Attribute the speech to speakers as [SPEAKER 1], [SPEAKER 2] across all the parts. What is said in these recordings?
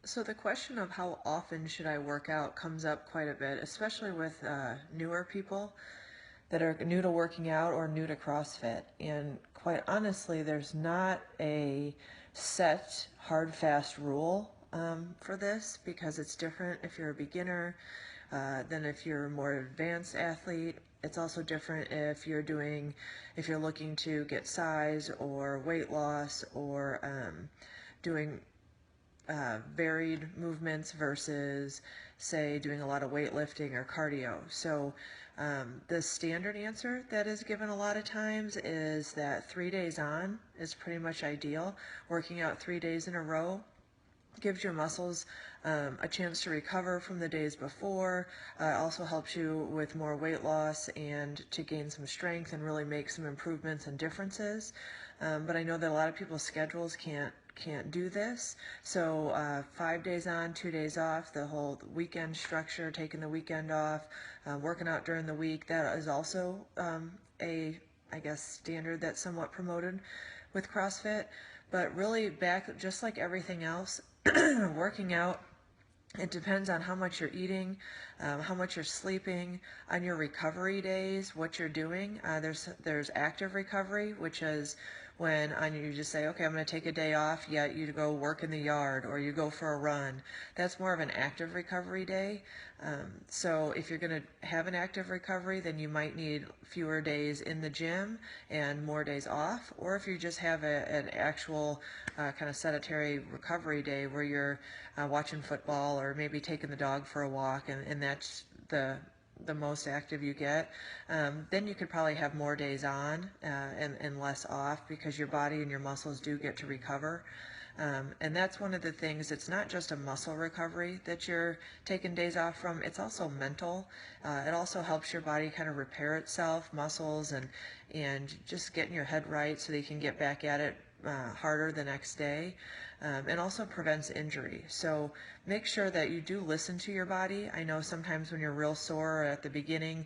[SPEAKER 1] So the question of how often should I work out comes up quite a bit, especially with newer people that are new to working out or new to CrossFit. And quite honestly, there's not a set, hard, fast rule for this because it's different if you're a beginner than if you're a more advanced athlete. It's also different if you're looking to get size or weight loss or doing varied movements versus, say, doing a lot of weightlifting or cardio. So the standard answer that is given a lot of times is that 3 days on is pretty much ideal. Working out 3 days in a row gives your muscles a chance to recover from the days before. Also helps you with more weight loss and to gain some strength and really make some improvements and differences. But I know that a lot of people's schedules can't do this. So 5 days on, 2 days off, the whole weekend structure, taking the weekend off, working out during the week, that is also I guess, standard that's somewhat promoted with CrossFit. But really back, just like everything else, working out, it depends on how much you're eating, how much you're sleeping, on your recovery days, what you're doing. There's active recovery, which is when you just say, okay, I'm going to take a day off, yet you go work in the yard or you go for a run. That's more of an active recovery day. So if you're going to have an active recovery, then you might need fewer days in the gym and more days off. Or if you just have an actual kind of sedentary recovery day where you're watching football or maybe taking the dog for a walk, and that's the most active you get, then you could probably have more days on and less off because your body and your muscles do get to recover. And that's one of the things, it's not just a muscle recovery that you're taking days off from, it's also mental. It also helps your body kind of repair itself, muscles, and just getting your head right so that you can get back at it harder the next day, and also prevents injury. So make sure that you do listen to your body. I know sometimes when you're real sore at the beginning,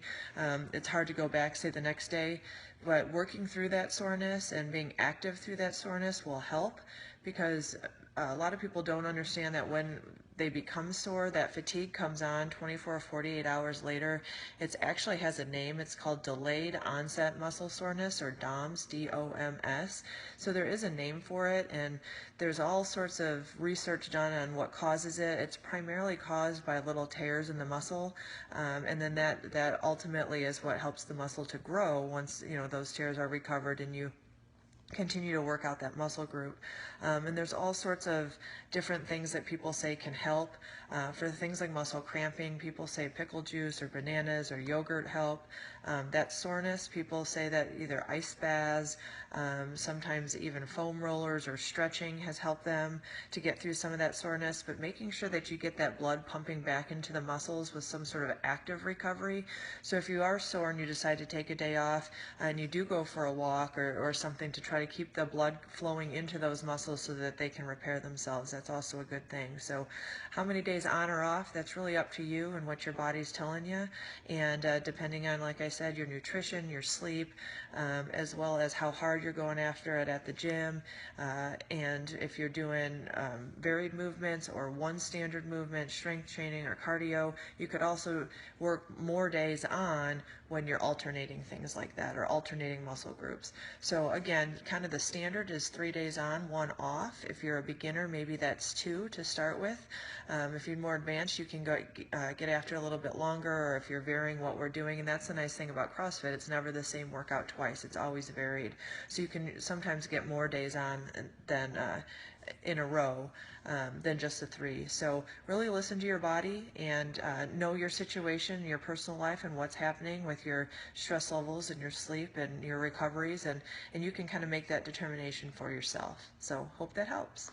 [SPEAKER 1] it's hard to go back, say, the next day, but working through that soreness and being active through that soreness will help, because a lot of people don't understand that when they become sore, that fatigue comes on 24 or 48 hours later. It actually has a name. It's called delayed onset muscle soreness, or DOMS, D-O-M-S. So there is a name for it, and there's all sorts of research done on what causes it. It's primarily caused by little tears in the muscle, and then that ultimately is what helps the muscle to grow once those tears are recovered and you continue to work out that muscle group. And there's all sorts of different things that people say can help. For things like muscle cramping, people say pickle juice or bananas or yogurt help. That soreness, people say that either ice baths, sometimes even foam rollers or stretching has helped them to get through some of that soreness. But making sure that you get that blood pumping back into the muscles with some sort of active recovery. So if you are sore and you decide to take a day off and you do go for a walk or something to try to keep the blood flowing into those muscles so that they can repair themselves, that's also a good thing. So how many days on or off, that's really up to you and what your body's telling you, and depending on, like I said, your nutrition, your sleep, as well as how hard you're going after it at the gym, and if you're doing varied movements or one standard movement, strength training or cardio. You could also work more days on when you're alternating things like that, or alternating muscle groups. So again, kind of the standard is 3 days on, 1 off. If you're a beginner, maybe that's 2 to start with. If you're more advanced, you can get after a little bit longer, or if you're varying what we're doing. And that's the nice thing about CrossFit, it's never the same workout twice, it's always varied. So you can sometimes get more days on than in a row than just the 3. So really listen to your body and know your situation, your personal life, and what's happening with your stress levels and your sleep and your recoveries, and you can kind of make that determination for yourself. So hope that helps.